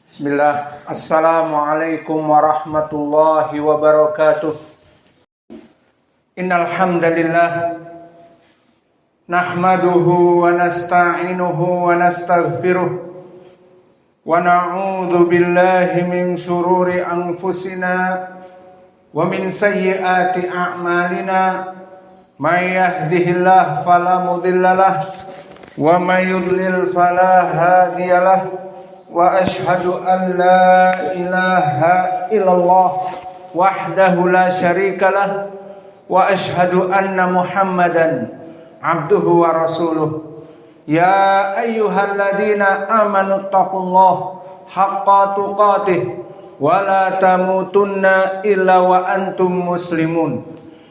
Bismillah. Assalamualaikum warahmatullahi wabarakatuh. Innal hamdalillah nahmaduhu wa nasta'inuhu wa nastaghfiruh wa na'udzu billahi min shururi anfusina wa min sayyiati a'malina. May yahdihillahu fala mudhillalah wa may yudlil fala hadiyalah. Wa ashhadu an la ilaha illallah wahdahu la syarikalah wa ashhadu anna Muhammadan abduhu wa rasuluh. Ya ayyuhalladzina amanu taqullaha haqqa tuqatih wa la tamutunna illa wa antum muslimun.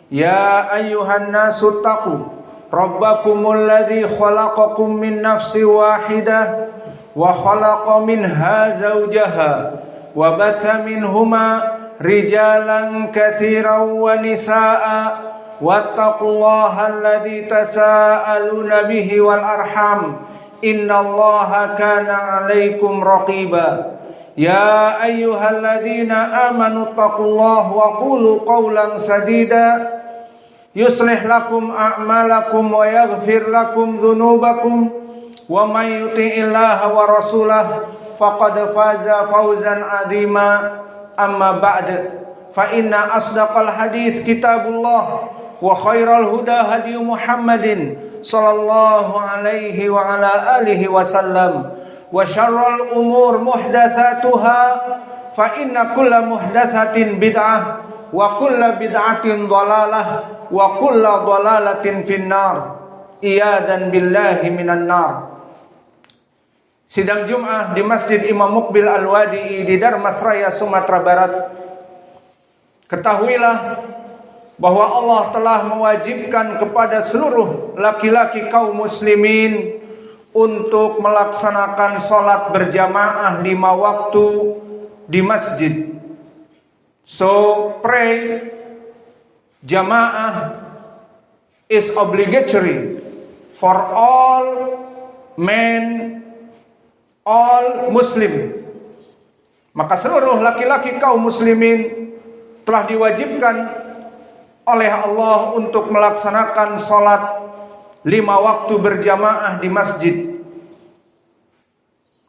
Ya ayyuhan nasu taqu rabbakumul ladzi khalaqakum min nafsin wahidah wa khalaqa minha zawjaha wa batha minhuma rijalan katsiran wa nisaa wattaqullaha alladzi tasaaluna bihi wal arham innallaha kana 'alaikum raqiba. Ya ayyuhalladzina amanu taqullaha wa qulu qawlan sadida yuslih lakum a'malakum wa yaghfir lakum dhunubakum wa may yuti'illaha wa rasulahu faqad faza fawzan 'azima. Amma ba'd, fa inna asdaqal hadits kitabullah wa khairal huda hadi Muhammadin sallallahu alaihi wa ala alihi wasallam wa syarrul umur muhdatsatuha fa inna kulla muhdatsatin bid'ah wa kulla bid'atin dhalalah wa kulla dhalalatin finnar. Iyadan billahi minan nar. Sidang Jum'ah di Masjid Imam Muqbil Al-Wadi'i di Darmasraya, Sumatera Barat. Ketahuilah bahwa Allah telah mewajibkan kepada seluruh laki-laki kaum muslimin untuk melaksanakan sholat berjamaah 5 waktu di masjid. So pray jamaah is obligatory for all men, all Muslim. Maka seluruh laki-laki kaum muslimin telah diwajibkan oleh Allah untuk melaksanakan salat 5 waktu berjamaah di masjid.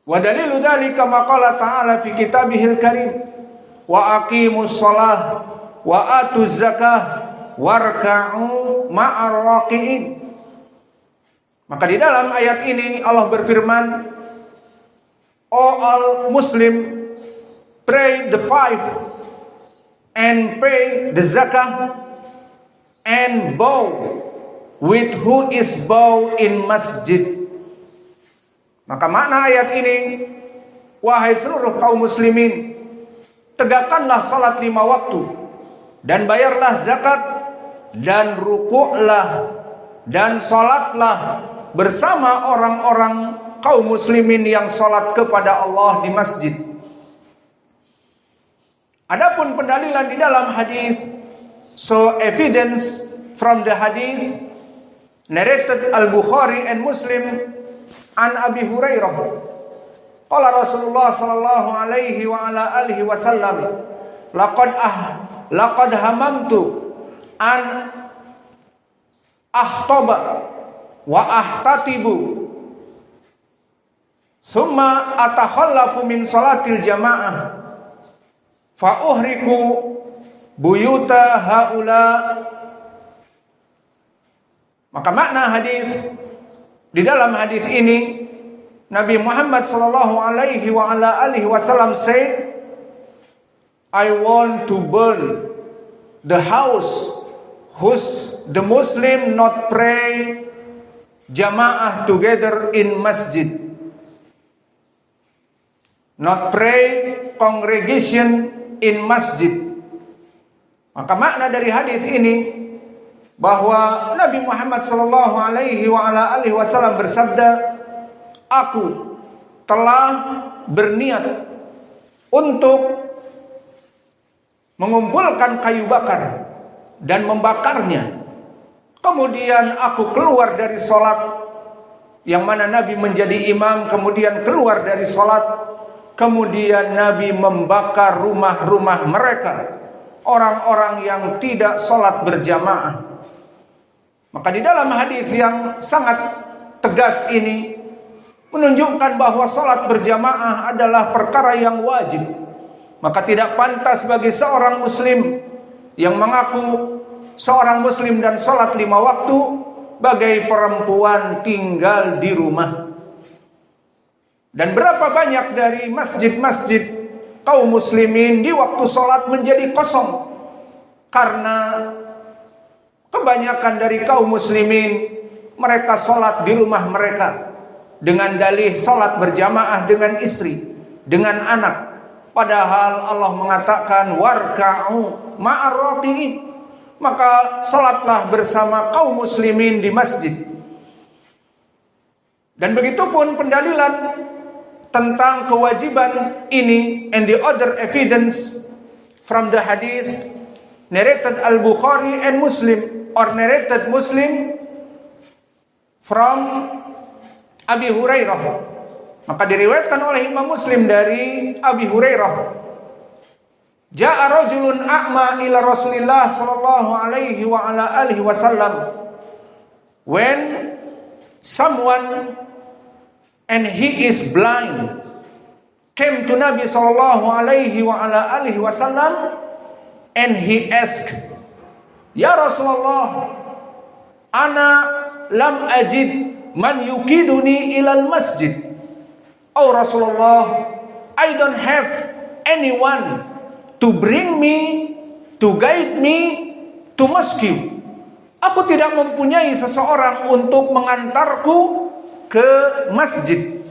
Wa dalilu dzalika ma qala ta'ala fi kitabihil karim wa aqimus shalah wa atuz zakah warka'u ma'ar raqiin. Maka di dalam ayat ini Allah berfirman, "O all Muslim, pray the 5 and pay the zakah and bow with who is bow in masjid." Maka makna ayat ini, wahai seluruh kaum muslimin, tegakkanlah salat 5 waktu dan bayarlah zakat dan rukuklah dan salatlah bersama orang-orang kaum muslimin yang salat kepada Allah di masjid. Adapun pendalilan di dalam hadis, so evidence from the hadith narrated Al-Bukhari and Muslim an Abi Hurairah. Qala Rasulullah sallallahu alaihi wa ala alihi wasallam, laqad hamamtu an ahtaba wa ahtatibu thumma atakhallafu min salatil jamaah fa uhriku buyuta haula. Maka makna hadis, di dalam hadis ini Nabi Muhammad sallallahu alaihi wa ala alihi wasallam said, I want to burn the house whose the Muslim not pray jamaah together in masjid, not pray congregation in masjid. Maka makna dari hadis ini bahwa Nabi Muhammad sallallahu alaihi wa ala alihi wasallam bersabda, aku telah berniat untuk mengumpulkan kayu bakar dan membakarnya. Kemudian aku keluar dari sholat yang mana Nabi menjadi imam, kemudian keluar dari sholat kemudian Nabi membakar rumah-rumah mereka, orang-orang yang tidak sholat berjamaah. Maka di dalam hadis yang sangat tegas ini menunjukkan bahwa sholat berjamaah adalah perkara yang wajib. Maka tidak pantas bagi seorang muslim yang mengaku seorang muslim dan sholat 5 waktu bagai perempuan tinggal di rumah. Dan berapa banyak dari masjid-masjid kaum muslimin di waktu sholat menjadi kosong, karena kebanyakan dari kaum muslimin mereka sholat di rumah mereka dengan dalih sholat berjamaah dengan istri, dengan anak. Padahal Allah mengatakan warka'u ma'ar raki'in, maka sholatlah bersama kaum muslimin di masjid. Dan begitupun pendalilan tentang kewajiban ini, and the other evidence from the hadith narrated Al-Bukhari and Muslim, or narrated Muslim from Abi Hurairah. Maka diriwayatkan oleh Imam Muslim dari Abi Hurairah, ja'a rajulun a'ma ila Rasulillah sallallahu alaihi wa ala alihi wasallam, when someone and he is blind came to Nabi sallallahu alaihi wa ala alihi wasallam, and he asked, ya Rasulullah, ana lam ajid man yukiduni ilal masjid. Oh Rasulullah, I don't have anyone to bring me, to guide me to masjid. Aku tidak mempunyai seseorang untuk mengantarku ke masjid.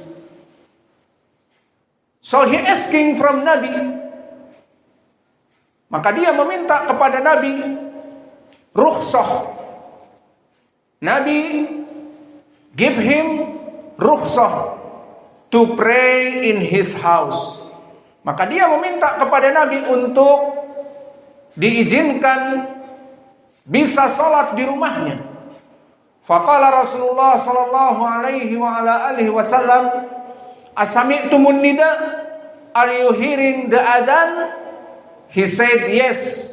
So he asking from Nabi. Maka dia meminta kepada Nabi rukhsah. Nabi give him rukhsah to pray in his house. Maka dia meminta kepada Nabi untuk diizinkan bisa salat di rumahnya. Faqala Rasulullah sallallahu alaihi wa ala alihi wasallam, asami'tumun nida? Are you hearing the adhan? He said yes.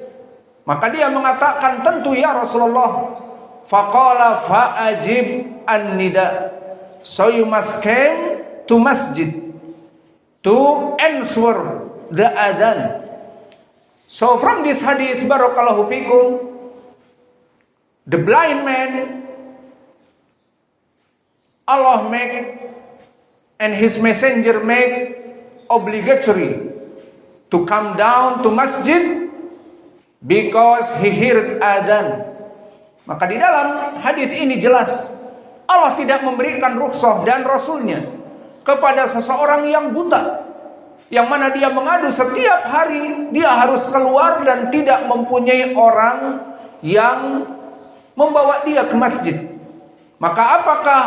Maka dia mengatakan tentu ya Rasulullah. Faqala fa'ajib an-nida. So you must come to masjid to answer the adhan. So from this hadith, barakallahu fikum, the blind man, Allah make and his messenger make obligatory to come down to masjid because he heard adhan. Maka di dalam hadis ini jelas Allah tidak memberikan rukhsah dan Rasulnya kepada seseorang yang buta, yang mana dia mengadu setiap hari dia harus keluar dan tidak mempunyai orang yang membawa dia ke masjid. Maka apakah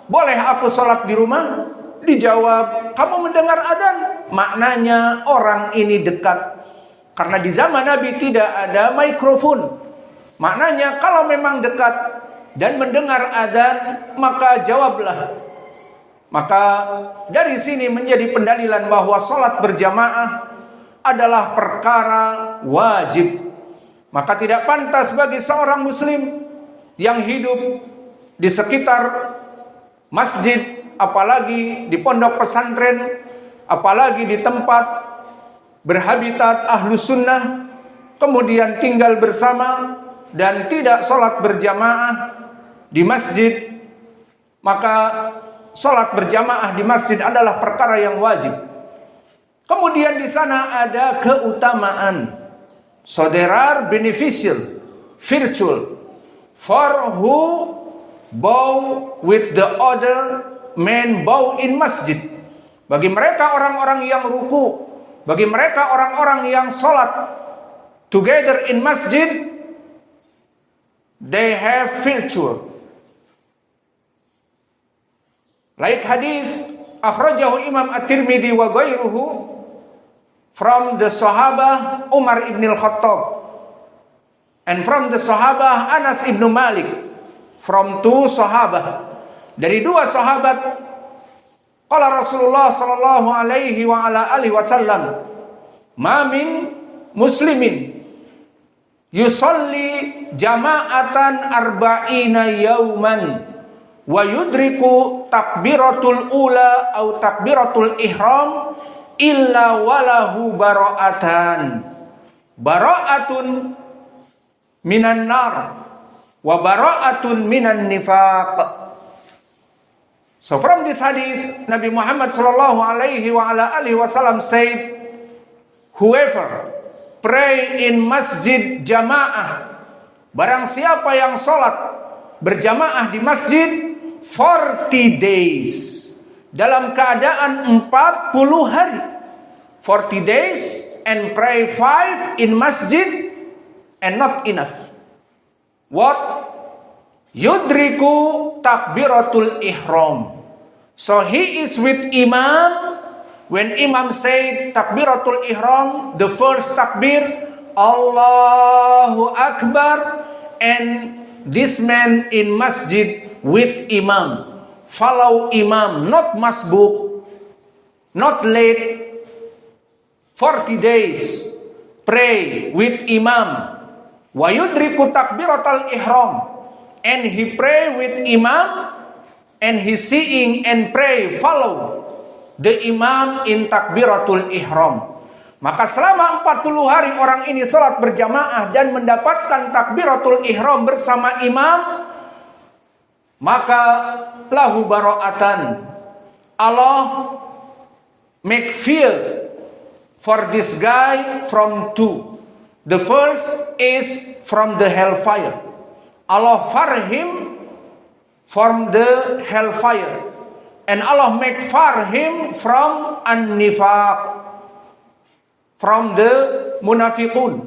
boleh aku sholat di rumah? Dijawab, kamu mendengar adzan, maknanya orang ini dekat. Karena di zaman Nabi tidak ada mikrofon. Maknanya kalau memang dekat dan mendengar adzan, maka jawablah. Maka dari sini menjadi pendalilan bahwa sholat berjamaah adalah perkara wajib. Maka tidak pantas bagi seorang muslim yang hidup di sekitar masjid, apalagi di pondok pesantren, apalagi di tempat berhabitat ahlus sunnah, kemudian tinggal bersama dan tidak sholat berjamaah di masjid, maka sholat berjamaah di masjid adalah perkara yang wajib. Kemudian di sana ada keutamaan. So there are beneficial, virtual for who bow with the other men bow in masjid. Bagi mereka orang-orang yang ruku, bagi mereka orang-orang yang sholat together in masjid, they have virtue. Like hadis akhrajahu Imam At-Tirmidzi wa ghairuhu from the Sahabah Umar ibn al-Khattab and from the Sahabah Anas ibn Malik, from two Sahabah, dari dua sahabat Qala Rasulullah sallallahu alaihi wa ala alihi wasallam, "Ma min muslimin yusalli jama'atan arba'ina yauman wa yudriku takbiratul ula atau takbiratul ihram illa walahu bara'atun minan nar wa bara'atun minan nifaq." So from this hadith, Nabi Muhammad sallallahu alaihi wa ala alihi wasallam said, whoever pray in masjid jamaah, barang siapa yang sholat berjamaah di masjid 40 days, dalam keadaan 40 hari, 40 days and pray 5 in masjid and not enough. What? Yudriku takbiratul ihram. So he is with imam. When imam said takbiratul ihram, the first takbir, Allahu Akbar, and this man in masjid with imam, follow imam, not masbuk, not late, 40 days, pray with imam, wa yudriku takbiratul ihram, and he pray with imam, and he seeing and pray, follow the imam in takbiratul ihram. Maka selama 40 hari orang ini salat berjamaah dan mendapatkan takbiratul ihram bersama imam, maka lahu bara'atan. Allah make fear for this guy from two. The first is from the hellfire. Allah far him from the hellfire, and Allah make far him from an-nifaq, from the munafiqun,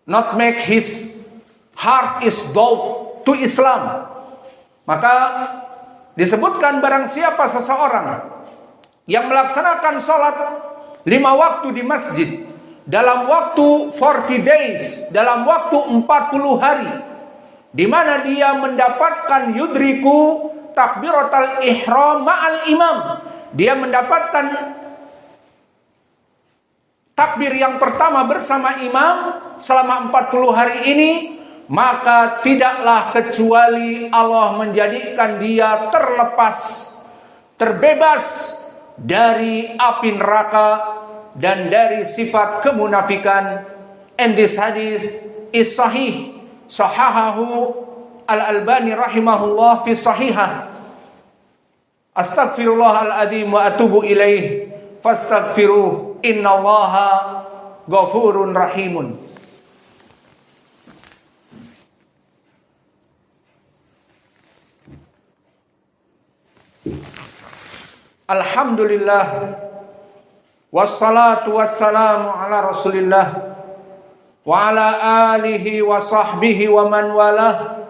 not make his heart is doubt to Islam. Maka disebutkan barang siapa seseorang yang melaksanakan sholat 5 waktu di masjid dalam waktu 40 days, dalam waktu 40 hari, di mana dia mendapatkan yudriku takbiratul ihram ma'al imam, dia mendapatkan takbir yang pertama bersama imam selama 40 hari ini, maka tidaklah kecuali Allah menjadikan dia terlepas, terbebas dari api neraka dan dari sifat kemunafikan. And this hadith is sahih, sahahahu Al-Albani rahimahullah fi sahihah. Astaghfirullahaladzim wa atubu ilaih, fastaghfiruh, innallaha ghafurun rahimun. Alhamdulillah, wassalatu wassalamu ala rasulillah wa ala alihi wa sahbihi wa man walah,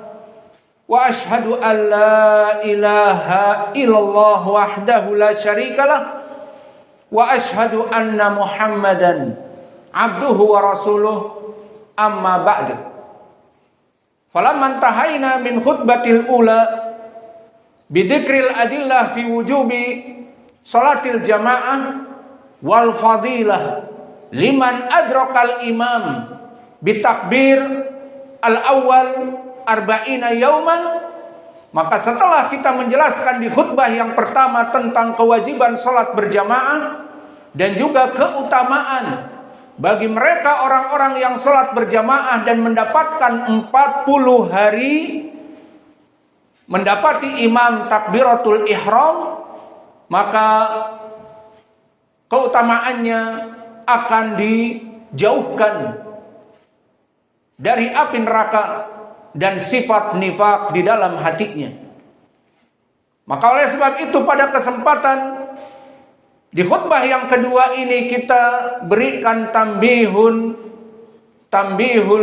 wa ashhadu an la ilaha illallah wahdahu la syarikalah, wa ashhadu anna muhammadan abduhu wa rasuluh, amma ba'du. Falamma intahayna min khutbatil ula bidzikril adillah fi wujubi salatil jamaah wal fadilah liman adrakal imam bitakbir al-awwal arba'ina yauman, maka setelah kita menjelaskan di khutbah yang pertama tentang kewajiban salat berjamaah dan juga keutamaan bagi mereka orang-orang yang salat berjamaah dan mendapatkan 40 hari mendapati imam takbiratul ihram, maka keutamaannya akan dijauhkan dari api neraka dan sifat nifak di dalam hatinya. Maka oleh sebab itu pada kesempatan di khutbah yang kedua ini kita berikan tambihul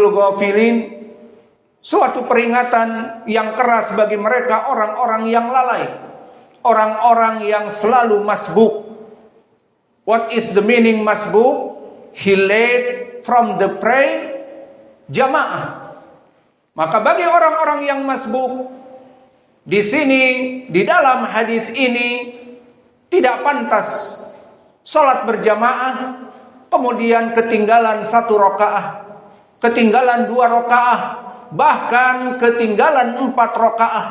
ghafilin, suatu peringatan yang keras bagi mereka orang-orang yang lalai, orang-orang yang selalu masbuk. What is the meaning masbuk? He late from the prayer jamaah. Maka bagi orang-orang yang masbuk, di sini di dalam hadis ini tidak pantas salat berjamaah, kemudian ketinggalan 1 rakaah, ketinggalan 2 rakaah, bahkan ketinggalan 4 rakaah.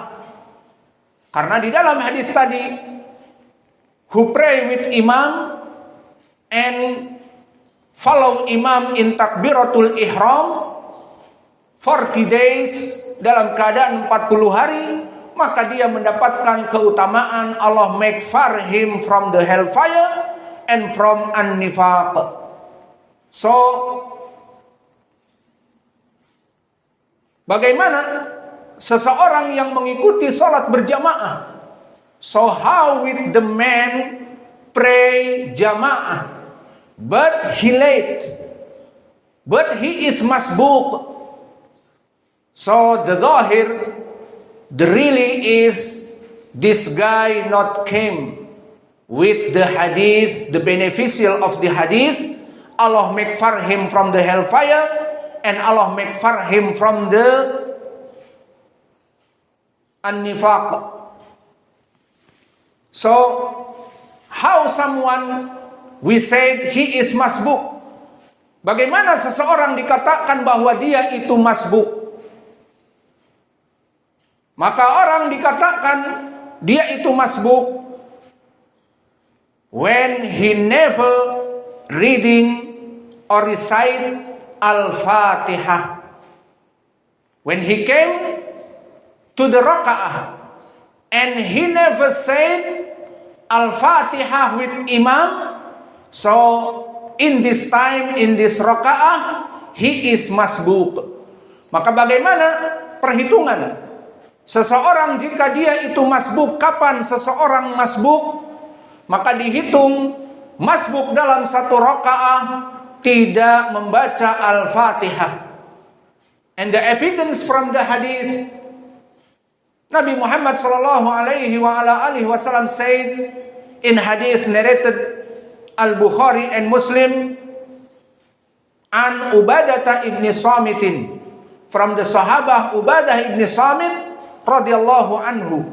Karena di dalam hadis tadi, who pray with imam and follow imam in takbiratul ihram 40 days, dalam keadaan 40 hari, maka dia mendapatkan keutamaan Allah make far him from the hellfire and from an-nifaq. So, bagaimana seseorang yang mengikuti salat berjamaah? So how with the man pray jamaah, but he late, but he is masbuq. So the zahir, the really is this guy not came with the hadith, the beneficial of the hadith. Allah make far him from the hellfire, and Allah make far him from the an-nifaq. So how someone we said he is masbuk? Bagaimana seseorang dikatakan bahwa dia itu masbuk? Maka orang dikatakan dia itu masbuk when he never reading or recite al-Fatihah. When he came to the raka'ah and he never said al-Fatihah with imam, so in this time, in this raka'ah, he is masbuk. Maka bagaimana perhitungan seseorang jika dia itu masbuk? Kapan seseorang masbuk? Maka dihitung masbuk dalam 1 rakaah tidak membaca al-Fatihah. And the evidence from the hadith, Nabi Muhammad sallallahu alaihi wasallam said in hadith narrated Al-Bukhari and Muslim, an Ubadah ibn Samitin, from the Sahabah Ubadah ibn Samit radhiyallahu anhu.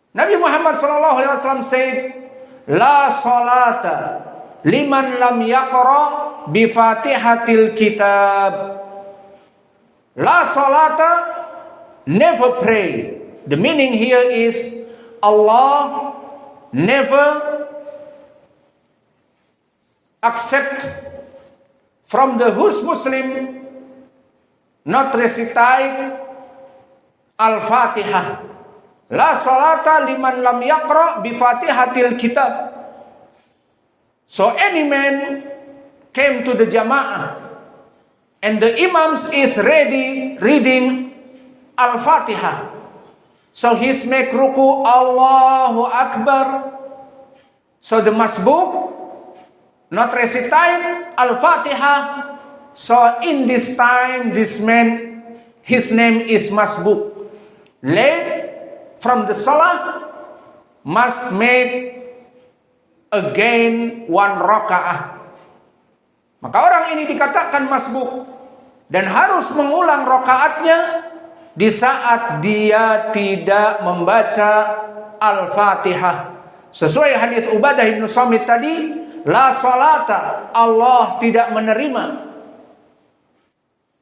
Nabi Muhammad sallallahu alaihi wasallam said, la salata liman lam yaqra bi Fatihatil kitab. La salata, never pray. The meaning here is Allah never accept from the whose Muslim not recite al-Fatihah. La salata liman lam yaqra bi Fatihatil kitab. So any man came to the jama'ah and the imams is ready reading al-Fatihah. So he's make ruku, Allahu Akbar. So the masbuk not recite al-Fatihah. So in this time, this man, his name is masbuk. Late from the salah, must make again 1 rakaah. Maka orang ini dikatakan masbuk dan harus mengulang rakaatnya di saat dia tidak membaca al-Fatihah. Sesuai hadis Ubadah bin Samit tadi, la salata, Allah tidak menerima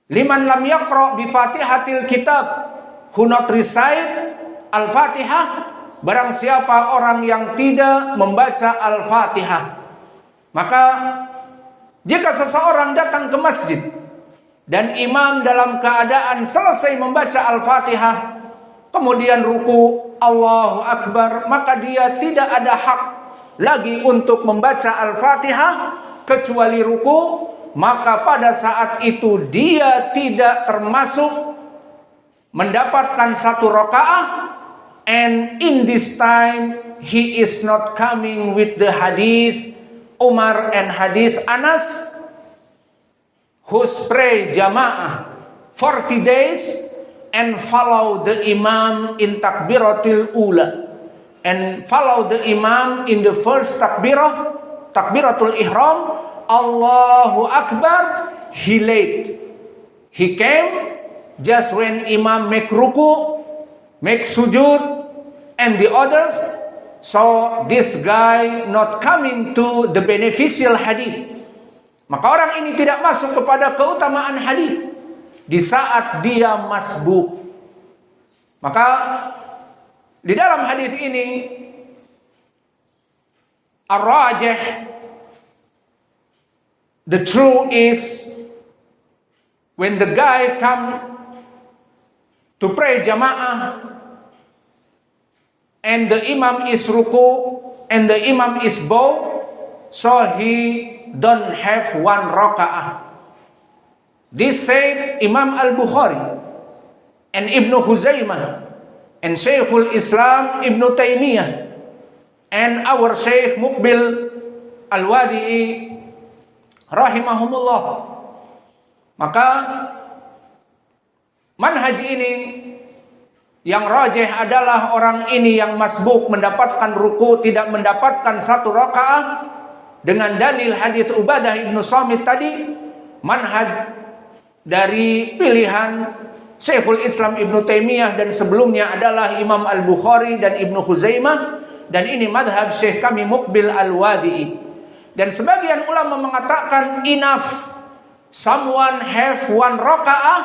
liman lam yaqra bi Fatihatil kitab, who not recite al-Fatihah, barang siapa orang yang tidak membaca al-Fatihah. Maka jika seseorang datang ke masjid dan imam dalam keadaan selesai membaca al-Fatihah, kemudian ruku, Allahu Akbar, maka dia tidak ada hak lagi untuk membaca al-Fatihah kecuali ruku. Maka pada saat itu dia tidak termasuk mendapatkan 1 rakaah, and in this time he is not coming with the hadis Umar and hadis Anas, who's pray jamaah 40 days and follow the imam in takbiratul ula, and follow the imam in the first takbiratul ihram, Allahu Akbar. He late, he came just when imam make ruku, make sujud, and the others. So this guy not coming to the beneficial hadith. Maka orang ini tidak masuk kepada keutamaan hadis di saat dia masbuk. Maka di dalam hadis ini ar-rajih, the truth is when the guy come to pray jamaah and the imam is ruku and the imam is bow, so he don't have one raka'ah. This said Imam Al-Bukhari and Ibn Huzaimah and Shaykhul Islam Ibn Taymiyah and our Shaykh Muqbil Al-Wadi'i rahimahumullah. Maka manhaj ini yang rajih adalah orang ini yang masbuk mendapatkan ruku tidak mendapatkan satu rakaah dengan dalil hadis Ubadah ibnu Samit tadi. Manhaj dari pilihan Syekhul Islam Ibn Taymiyah dan sebelumnya adalah Imam Al-Bukhari dan Ibn Huzaimah, dan ini madhab Syekh kami Muqbil Al-Wadi'i. Dan sebagian ulama mengatakan enough someone have one raka'ah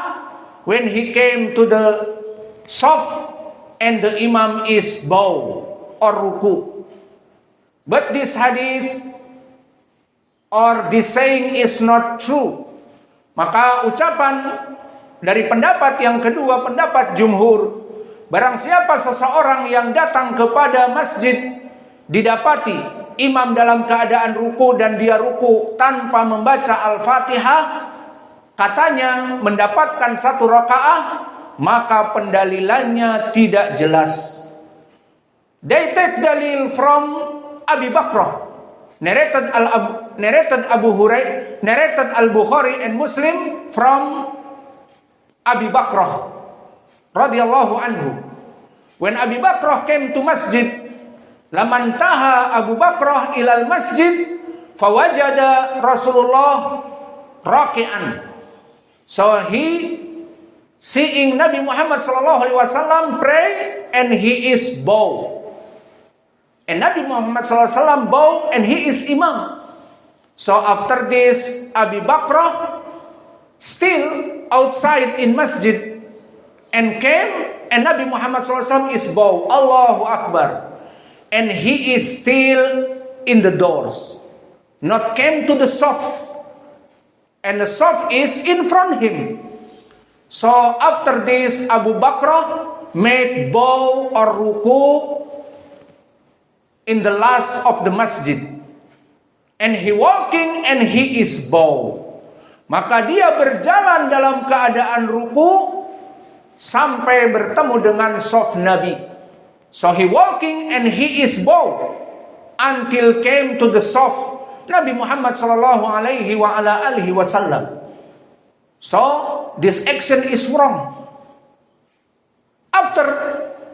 when he came to the saf and the imam is bow or ruku. But this hadith or this saying is not true. Maka ucapan dari pendapat yang kedua, pendapat jumhur, barang siapa seseorang yang datang kepada masjid didapati imam dalam keadaan ruku dan dia ruku tanpa membaca Al-Fatihah, katanya mendapatkan satu rakaah, maka pendalilannya tidak jelas. They take dalil from Abi Bakrah, narrated Al-Bukhari and Muslim from Abi Bakrah radhiyallahu anhu. When Abi Bakrah came to masjid, lamantaha Abu Bakrah ilal masjid fawajada Rasulullah raki'an. So he seeing Nabi Muhammad sallallahu alaihi wasallam pray and he is bow. And Nabi Muhammad SAW bow and he is imam. So after this, Abi Bakrah still outside in masjid and came and Nabi Muhammad SAW is bow. Allahu Akbar. And he is still in the doors. Not came to the saf. And the saf is in front him. So after this, Abu Bakrah made bow or ruku in the last of the masjid, and he walking and he is bow. Maka dia berjalan dalam keadaan ruku sampai bertemu dengan saf Nabi. So he walking and he is bow until came to the saf Nabi Muhammad sallallahu alaihi wa ala alihi wasallam. So this action is wrong. After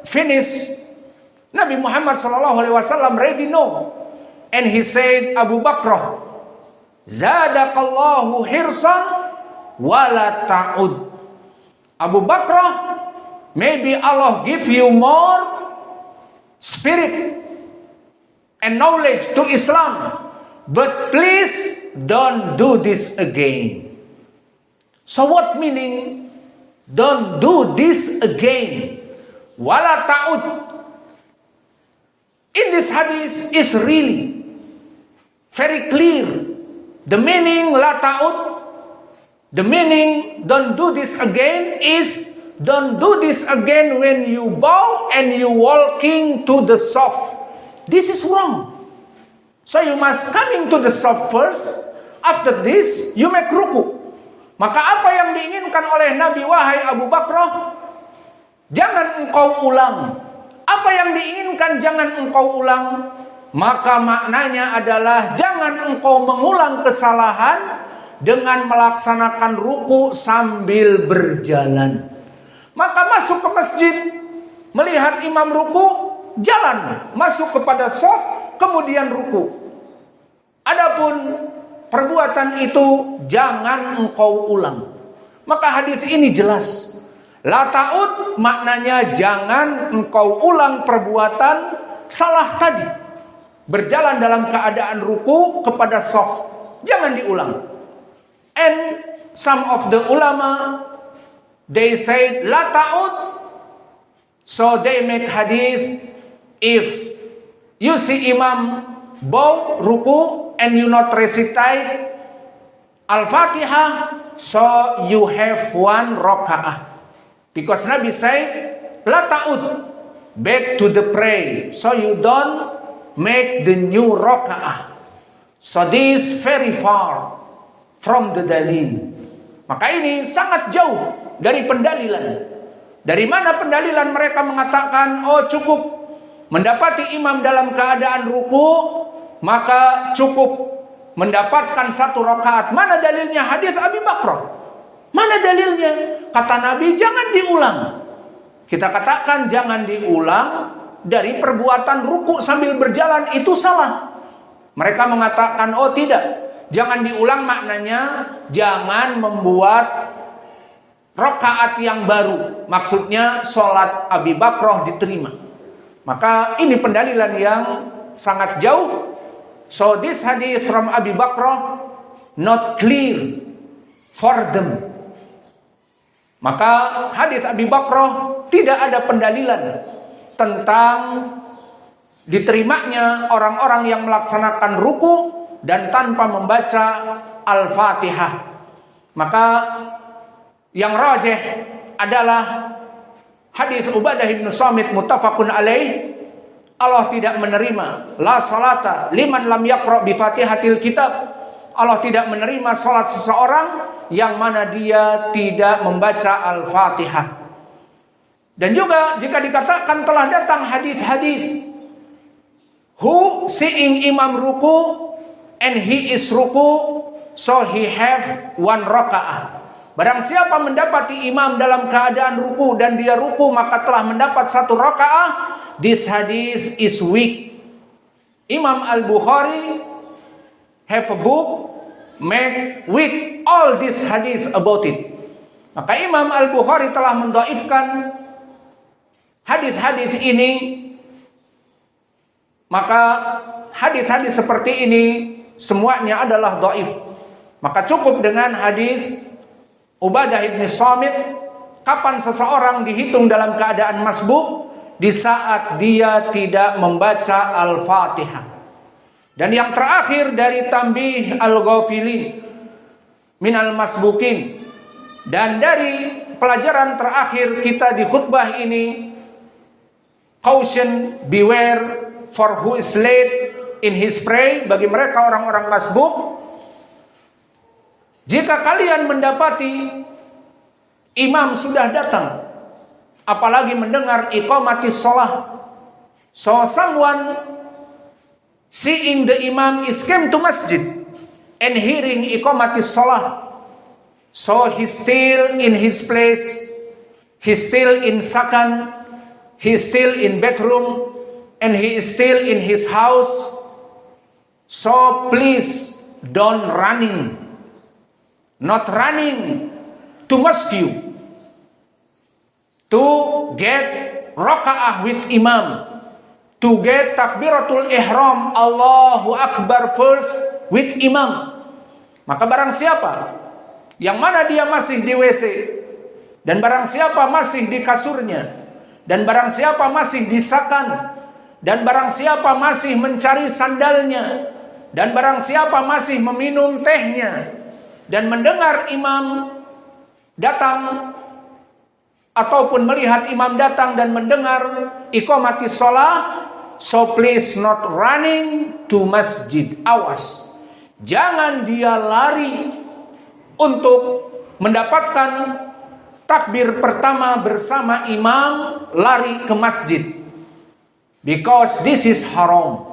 finish, Nabi Muhammad sallallahu alaihi wasallam ready no, and he said, Abu Bakrah, zadakallahu hirsan wala ta'ud. Abu Bakrah, maybe Allah give you more spirit and knowledge to Islam, but please don't do this again. So what meaning don't do this again? Wala ta'ud. In this hadith is really very clear. The meaning la ta'ud, the meaning don't do this again is don't do this again when you bow and you walking to the saf. This is wrong. So you must coming to the saf first. After this you make ruku. Maka apa yang diinginkan oleh Nabi, wahai Abu Bakrah, jangan engkau ulang. Apa yang diinginkan jangan engkau ulang. Maka maknanya adalah jangan engkau mengulang kesalahan dengan melaksanakan ruku sambil berjalan. Maka masuk ke masjid, melihat imam ruku, jalan masuk kepada shaf, kemudian ruku. Adapun perbuatan itu jangan engkau ulang. Maka hadis ini jelas. La ta'ud maknanya jangan engkau ulang perbuatan salah tadi. Berjalan dalam keadaan ruku kepada soft. Jangan diulang. And some of the ulama, they say la ta'ud. So they make hadith, if you see imam bow ruku and you not recite Al-Fatihah, so you have 1 raka'ah. Because Nabi said, la ta'ud, back to the pray, so you don't make the new raka'ah. So this very far from the dalil. Maka ini sangat jauh dari pendalilan. Dari mana pendalilan mereka mengatakan, oh cukup mendapati imam dalam keadaan ruku, maka cukup mendapatkan 1 rakaat. Mana dalilnya? Hadis Abi Bakrah. Mana dalilnya? Kata Nabi, jangan diulang. Kita katakan jangan diulang dari perbuatan ruku sambil berjalan, itu salah. Mereka mengatakan, oh tidak, jangan diulang maknanya jangan membuat rakaat yang baru. Maksudnya sholat Abi Bakrah diterima. Maka ini pendalilan yang sangat jauh. So this hadith from Abi Bakrah not clear for them. Maka hadith Abi Bakrah tidak ada pendalilan tentang diterimanya orang-orang yang melaksanakan ruku dan tanpa membaca Al-Fatihah. Maka yang rajih adalah hadis Ubadah bin Samit muttafaqun alaih. Allah tidak menerima la salata liman lam yaqra bi Fatihatil kitab. Allah tidak menerima salat seseorang yang mana dia tidak membaca Al-Fatihah. Dan juga jika dikatakan telah datang hadis-hadis who seeing imam ruku and he is ruku, so he have 1 raka'ah. Barang siapa mendapati imam dalam keadaan ruku dan dia ruku maka telah mendapat 1 rakaah. This hadis is weak. Imam Al-Bukhari have a book make weak all this hadis about it. Maka Imam Al-Bukhari telah mendhaifkan hadis-hadis ini. Maka hadis-hadis seperti ini semuanya adalah dhaif. Maka cukup dengan hadis Ubadah bin Samit, kapan seseorang dihitung dalam keadaan masbuk? Di saat dia tidak membaca Al-Fatihah. Dan yang terakhir dari Tanbih Al-Ghafilin minal masbukin. Dan dari pelajaran terakhir kita di khutbah ini, caution, beware for who is late in his pray, bagi mereka orang-orang masbuk. Jika kalian mendapati imam sudah datang, apalagi mendengar iqamatis shalah, so someone seeing the imam is came to masjid and hearing iqamatis shalah, so he's still in his place, he's still in sakan, he's still in bedroom, and he is still in his house. So please don't not running to masjid to get rakaah with imam, to get takbiratul ihram Allahu Akbar first with imam. Maka barang siapa yang mana dia masih di WC, dan barang siapa masih di kasurnya, dan barang siapa masih di sakan, dan barang siapa masih mencari sandalnya, dan barang siapa masih meminum tehnya, dan mendengar imam datang ataupun melihat imam datang dan mendengar iqamatis shalah, so please not running to masjid. Awas, jangan dia lari untuk mendapatkan takbir pertama bersama imam, lari ke masjid, because this is haram.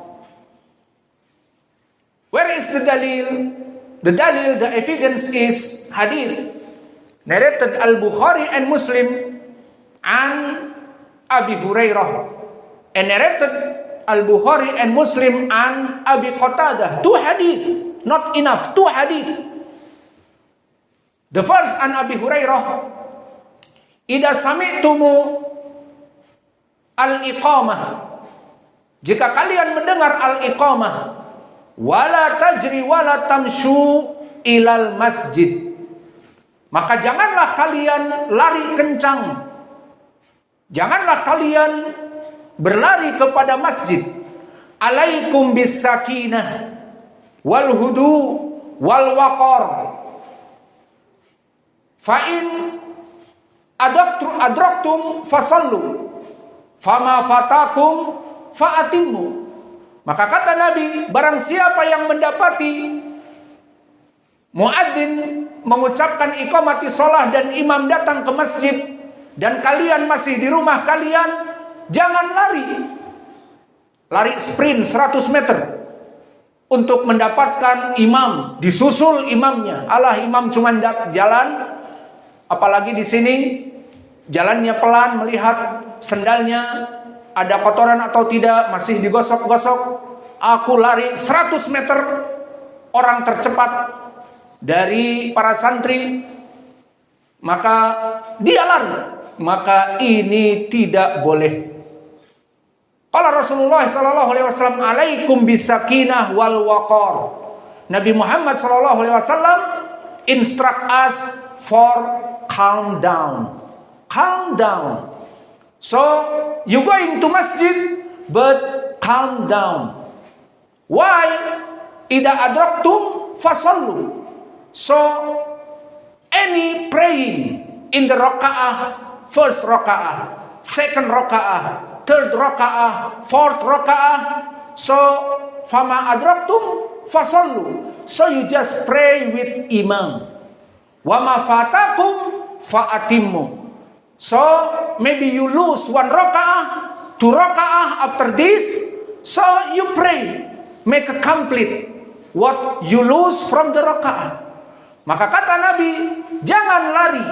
Where is the dalil? The dalil, the evidence is hadith narrated Al-Bukhari and Muslim an Abi Hurairah, and narrated Al-Bukhari and Muslim an Abi Qatadah. 2 hadith, not enough, 2 hadith. The first an Abi Hurairah, idza sami'tumu al-iqamah, jika kalian mendengar al-iqamah, wala tajri wala tamshu ilal masjid, maka janganlah kalian lari kencang, janganlah kalian berlari kepada masjid. Alaikum bis sakinah wal hudu wal waqar, fa in adraktum fasallu, fama fatakum fa'atimmu. Maka kata Nabi, barang siapa yang mendapati muadzin mengucapkan iqamati shalah dan imam datang ke masjid dan kalian masih di rumah kalian, jangan lari sprint 100 meter untuk mendapatkan imam, disusul imamnya. Alah, imam cuma jalan, apalagi di sini jalannya pelan, melihat sendalnya ada kotoran atau tidak, masih digosok-gosok. Aku lari 100 meter, orang tercepat dari para santri, maka dia lari. Maka ini tidak boleh. Qala Rasulullah sallallahu alaihi wasallam, alaikum bisakinah wal waqar. Nabi Muhammad sallallahu alaihi wasallam instruct us for calm down. Calm down. So you going to masjid but calm down. Why? Ida adraktum fasallu. So any praying in the raka'ah, first raka'ah, second raka'ah, third raka'ah, fourth raka'ah, so fama adraktum fasallu. So you just pray with imam. Wa ma fatakum fa'atimmu. So maybe you lose one raka'ah, two raka'ah after this, so you pray, make a complete what you lose from the raka'ah. Maka kata Nabi, jangan lari,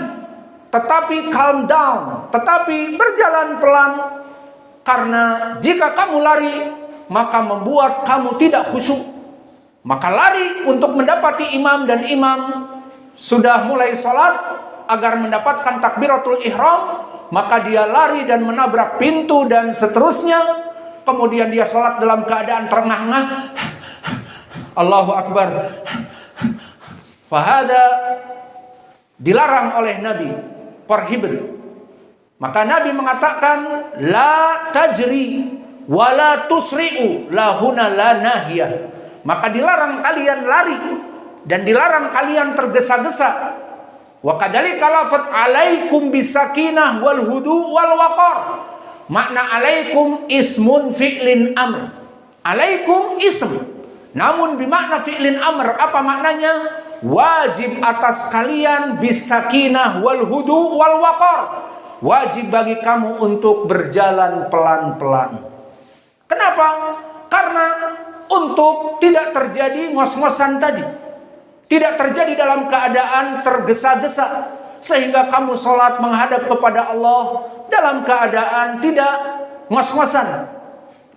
tetapi calm down, tetapi berjalan pelan, karena jika kamu lari, maka membuat kamu tidak khusyuk. Maka lari untuk mendapati imam, dan imam sudah mulai sholat, agar mendapatkan takbiratul ihram, maka dia lari dan menabrak pintu dan seterusnya. Kemudian dia sholat dalam keadaan terengah-engah, Allahu Akbar. Fahada dilarang oleh Nabi, prohibited. Maka Nabi mengatakan, la tajri wala tusri'u lahuna la nahiyah. Maka dilarang kalian lari dan dilarang kalian tergesa-gesa. Wa kadzalika lafadz alaikum bisakinah wal hudu wal waqar. Makna alaikum ismun fi'lin amr. Alaikum ism, namun bimakna fi'lin amr. Apa maknanya? Wajib atas kalian bisakinah wal hudu wal waqar. Wajib bagi kamu untuk berjalan pelan-pelan. Kenapa? Karena untuk tidak terjadi ngos-ngosan tadi. Tidak terjadi dalam keadaan tergesa-gesa, sehingga kamu sholat menghadap kepada Allah dalam keadaan tidak ngos-ngosan.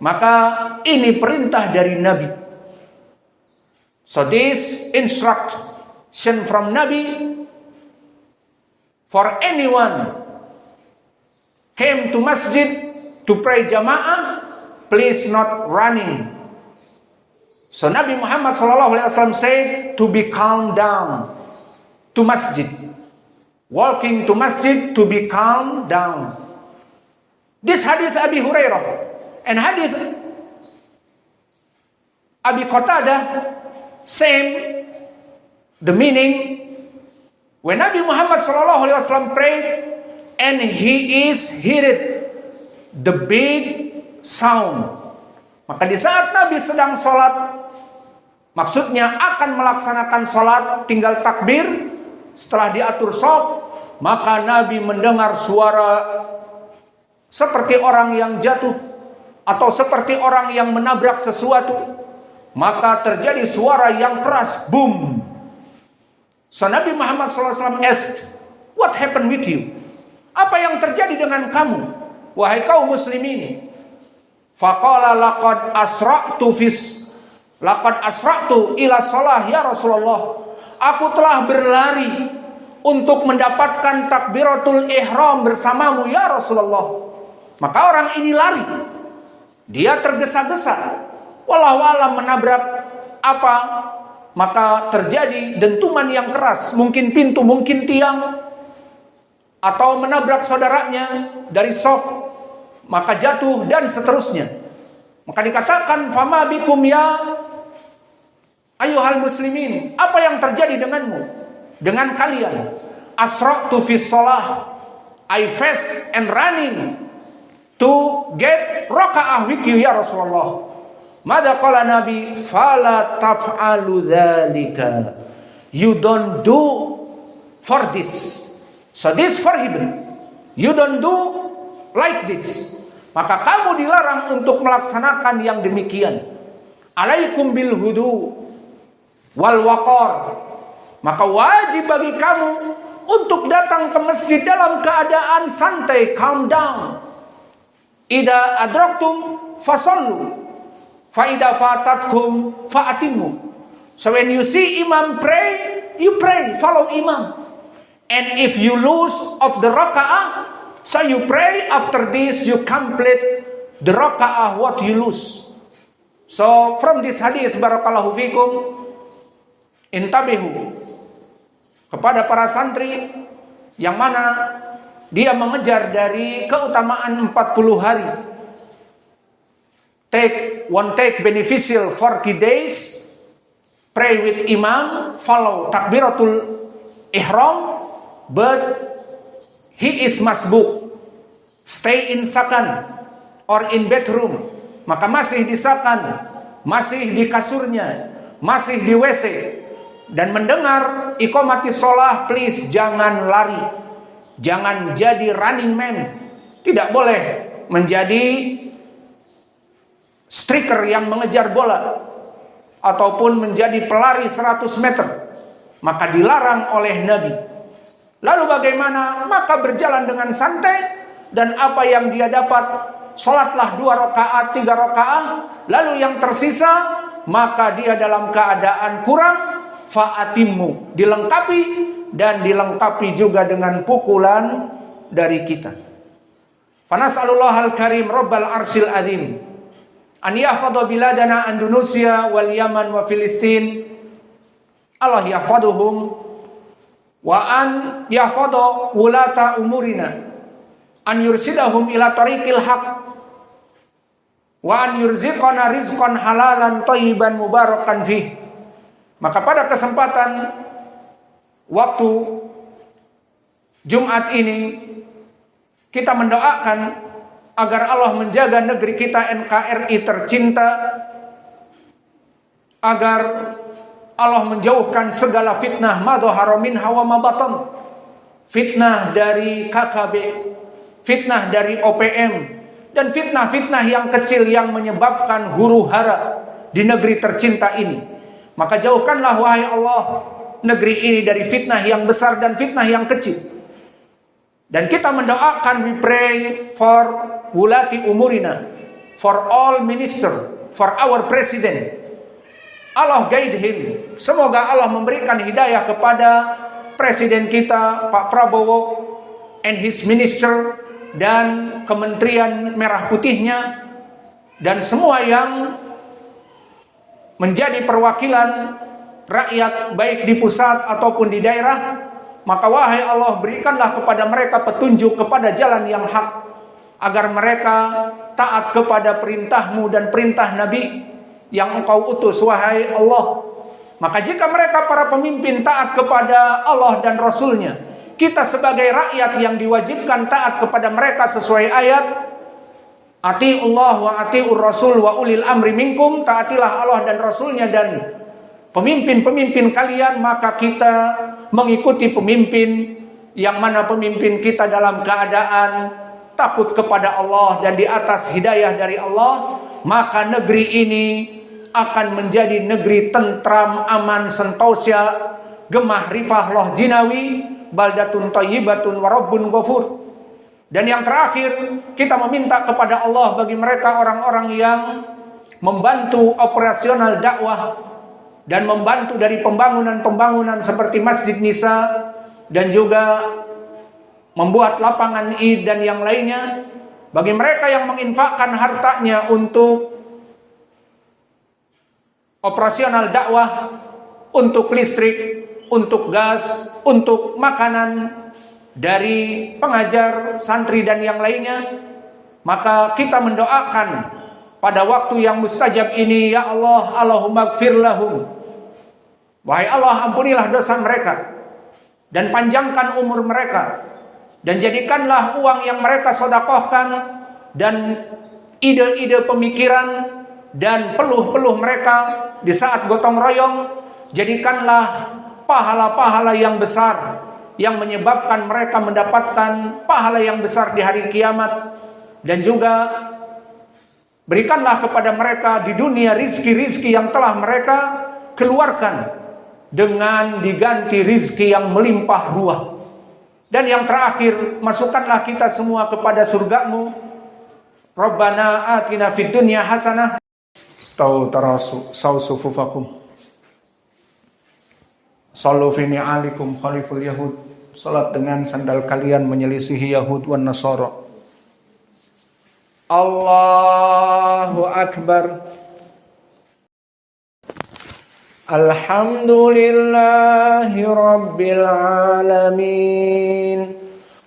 Maka ini perintah dari Nabi. So this instruction from Nabi for anyone came to masjid to pray jamaah, please not running. So Nabi Muhammad SAW said to be calm down to masjid. Walking to masjid to be calm down. This hadith Abi Hurairah and hadith Abi Qatadah, same the meaning. When Nabi Muhammad SAW prayed and he is heard the big sound. Maka di saat Nabi sedang sholat, maksudnya akan melaksanakan sholat, tinggal takbir, setelah diatur shaf, maka Nabi mendengar suara seperti orang yang jatuh, atau seperti orang yang menabrak sesuatu. Maka terjadi suara yang keras, boom. So Nabi Muhammad SAW asked, what happened with you? Apa yang terjadi dengan kamu, wahai kaum muslimin? Faqala laqad asra'tu ila shalah ya Rasulullah. Aku telah berlari untuk mendapatkan takbiratul ihram bersamamu ya Rasulullah. Maka orang ini lari. Dia tergesa-gesa, wallahu alam menabrak apa, maka terjadi dentuman yang keras, mungkin pintu, mungkin tiang, atau menabrak saudaranya dari soft, maka jatuh dan seterusnya. Maka dikatakan, fama bikum ya ayyuhal muslimin, apa yang terjadi denganmu, dengan kalian? Asra'tu fis shalah, I fast and running to get raka'ah with you ya Rasulullah. Mada qala Nabi, fala taf'alu dzalika, you don't do for this, so this forbidden, you don't do like this. Maka kamu dilarang untuk melaksanakan yang demikian. Alaikum bil hudu wal waqar, maka wajib bagi kamu untuk datang ke masjid dalam keadaan santai, calm down. Ida adraktum fasallu, fa ida fatatkum fa'atimu. So when you see imam pray, you pray, follow imam. And if you lose of the raka'ah, so you pray, after this you complete the raka'ah what you lose. So from this hadis, barakallahu fikum, intabihu, kepada para santri yang mana dia mengejar dari keutamaan 40 hari. Take beneficial 40 days, pray with imam, follow takbiratul ihram, but he is masbuk, stay in sakan or in bedroom, maka masih di sakan, masih di kasurnya, masih di WC, dan mendengar iqamati sholah, please jangan lari, jangan jadi running man, tidak boleh menjadi striker yang mengejar bola ataupun menjadi pelari 100 meter, maka dilarang oleh Nabi. Lalu bagaimana? Maka berjalan dengan santai, dan apa yang dia dapat, salatlah 2 rakaat, 3 rakaat, lalu yang tersisa maka dia dalam keadaan kurang, fa'atimmu, dilengkapi, dan dilengkapi juga dengan pukulan dari kita. Fanas'alullahal karim rabbal arsyil azim an yahfadha biladana Indonesia wal Yaman wa Filistin, Allah yahfaduhum, wa an yahfadha wulata umurina, an yursidahum ila tariqil haq, wa an yurziqana rizqan halalan thayyiban mubarakan fih. Maka pada kesempatan waktu Jumat ini, kita mendoakan agar Allah menjaga negeri kita NKRI tercinta, agar Allah menjauhkan segala fitnah ma dhahara minha wa ma batan, fitnah dari KKB, fitnah dari OPM, dan fitnah-fitnah yang kecil yang menyebabkan huru-hara di negeri tercinta ini. Maka jauhkanlah wahai Allah negeri ini dari fitnah yang besar dan fitnah yang kecil. Dan kita mendoakan, we pray for wulati umurina, for all minister, for our president. Allah guide him. Semoga Allah memberikan hidayah kepada presiden kita Pak Prabowo and his minister, dan kementerian merah putihnya, dan semua yang menjadi perwakilan rakyat baik di pusat ataupun di daerah. Maka wahai Allah, berikanlah kepada mereka petunjuk kepada jalan yang hak, agar mereka taat kepada perintah-Mu dan perintah Nabi yang Engkau utus wahai Allah. Maka jika mereka para pemimpin taat kepada Allah dan Rasul-Nya, kita sebagai rakyat yang diwajibkan taat kepada mereka sesuai ayat, ati'ullah wa ati'ur rasul wa ulil amri minkum, taatilah Allah dan Rasul-Nya dan pemimpin-pemimpin kalian. Maka kita mengikuti pemimpin yang mana pemimpin kita dalam keadaan takut kepada Allah dan di atas hidayah dari Allah, maka negeri ini akan menjadi negeri tentram, aman, sentosa, gemah rifah loh jinawi, baldatun thayyibatun wa rabbun ghafur. Dan yang terakhir, kita meminta kepada Allah bagi mereka orang-orang yang membantu operasional dakwah dan membantu dari pembangunan-pembangunan seperti Masjid Nisa, dan juga membuat lapangan Id dan yang lainnya. Bagi mereka yang menginfakkan hartanya untuk operasional dakwah, untuk listrik, untuk gas, untuk makanan dari pengajar, santri dan yang lainnya, maka kita mendoakan pada waktu yang mustajab ini, ya Allah, Allahumma gfir lahum. Wahai Allah, ampunilah dosa mereka dan panjangkan umur mereka, dan jadikanlah uang yang mereka sedekahkan dan ide-ide pemikiran dan peluh-peluh mereka di saat gotong royong, jadikanlah pahala-pahala yang besar yang menyebabkan mereka mendapatkan pahala yang besar di hari kiamat. Dan juga berikanlah kepada mereka di dunia rizki-rizki yang telah mereka keluarkan dengan diganti rizki yang melimpah ruah. Dan yang terakhir, masukkanlah kita semua kepada surgamu. Rabbana atina fid dunya hasanah. Stau tarasu saw sufufakum. Sallu fi ni'alikum khaliful yahud. Salat dengan sandal kalian menyelisihi Yahud wan Nasara. Allahu Akbar. Alhamdulillahi Rabbil Alamin,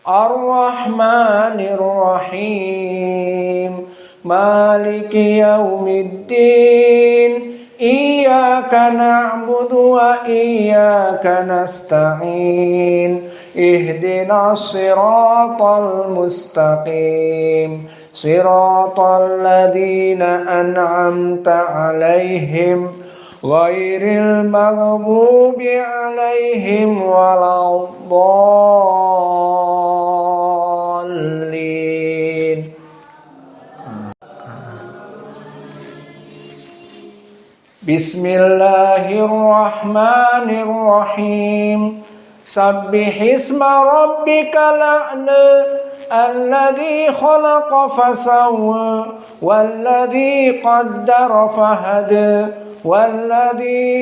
Ar-Rahmanir Rahim, Maliki Yaumiddin, Iyyaka na'budu wa iyyaka nasta'in, Ihdinas siratal mustaqim, Siratal ladzina an'amta 'alaihim ghairil maghdubi 'alaihim waladdallin. Bismillahirrahmanirrahim. Sabbihisma rabbikal a'la alladzi khalaqa fasawwa walladzi qaddara fahada والذي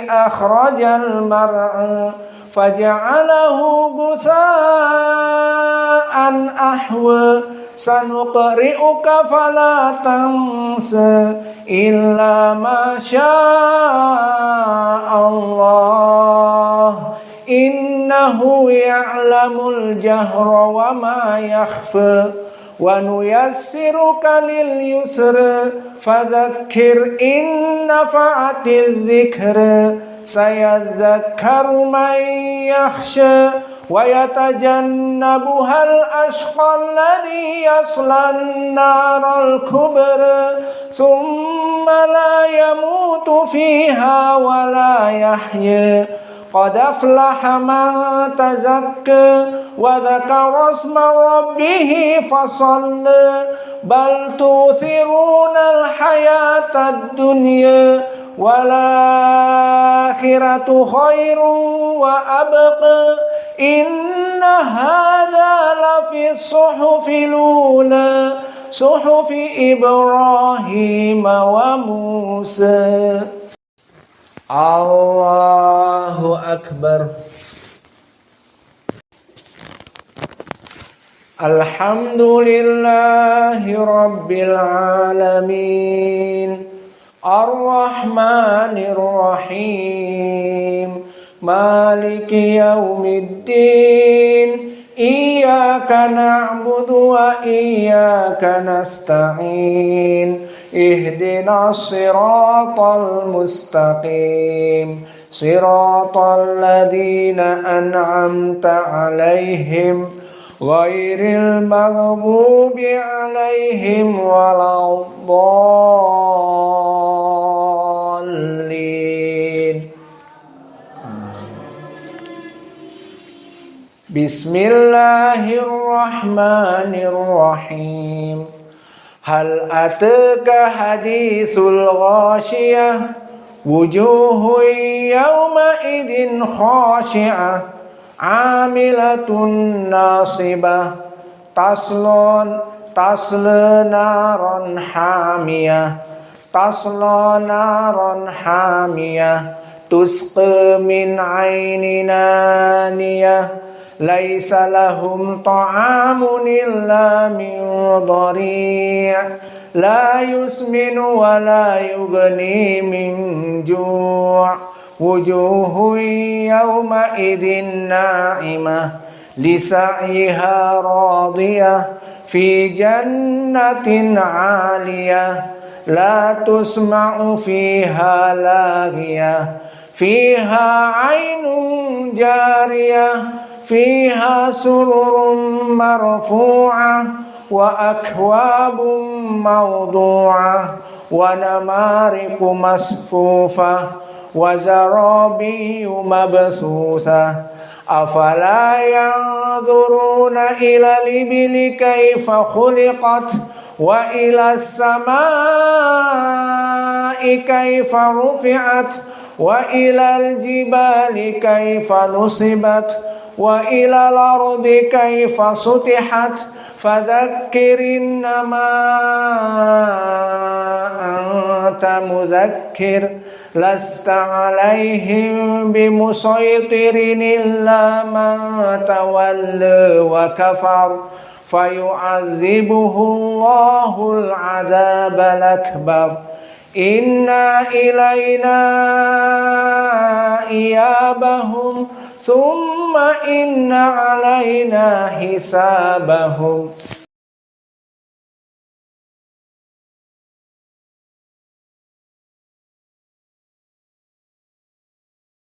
أخرج المرعى فجعله غثاء أحوى سنقرئك فلا تنسى إلا ما شاء الله إنه يعلم الجهر وما يخفى وَنُيَسِّرُكَ لِلْيُسْرِ فَذَكِّرْ إِن نَّفَعَتِ الذِّكْرِ سَيَذَّكَّرُ مَن يَخْشَىٰ وَيَتَجَنَّبُهَا الْأَشْقَى الَّذِي يَصْلَى النَّارَ الْكُبْرَىٰ ثُمَّ لَا يَمُوتُ فِيهَا وَلَا يَحْيَىٰ قد أفلح من تزكى وذكر اسم ربه فصلى بل تؤثرون الحياة الدنيا والآخرة خير وأبقى إن هذا لفي الصحف الأولى صحف إبراهيم وموسى. Allahu Akbar. Alhamdulillahi Rabbil Alamin, Ar-Rahmanir Rahim, Maliki Yaumiddin, Iyyaka na'budu wa iyyaka nasta'in, Ihdinas siratal mustaqim, Siratal ladzina an'amta 'alaihim ghairil maghdubi 'alaihim waladdallin. Bismillahirrahmanirrahim. Hal ataka hadithul ghashiyah wujuhun yawma idin khashi'ah amilatun nasibah tasla naran hamiyah tusqa min 'ainin aniyah laisa lahum ta'amun illa min dhari' la yusminu wa la yughni min ju' wujuhun yawma idin na'imah lisa'yiha radiyah fi jannatin 'aliyah la tusma'u fiha laghiyah fiha 'ainun jariyah fiha sururun marfu'ah wa akwabun mawdu'ah wa namariqu masfufah wa zarabiyyu mabthusah afala yanzuruna ila al-ibili kaifa khuliqat wa ila as-samaa'i kaifa rufi'at wa ila al-jibali kaifa nusibat wa ila al-ardi kaifa sutihat fadzakkir innama anta mudzakkir lasta alaihim bimusaytirin illa man tawalla wa kafar fayu'adzibuhu Allahul 'adzabal akbar inna ilayna iyabahum thumma inna alayna hisabahum.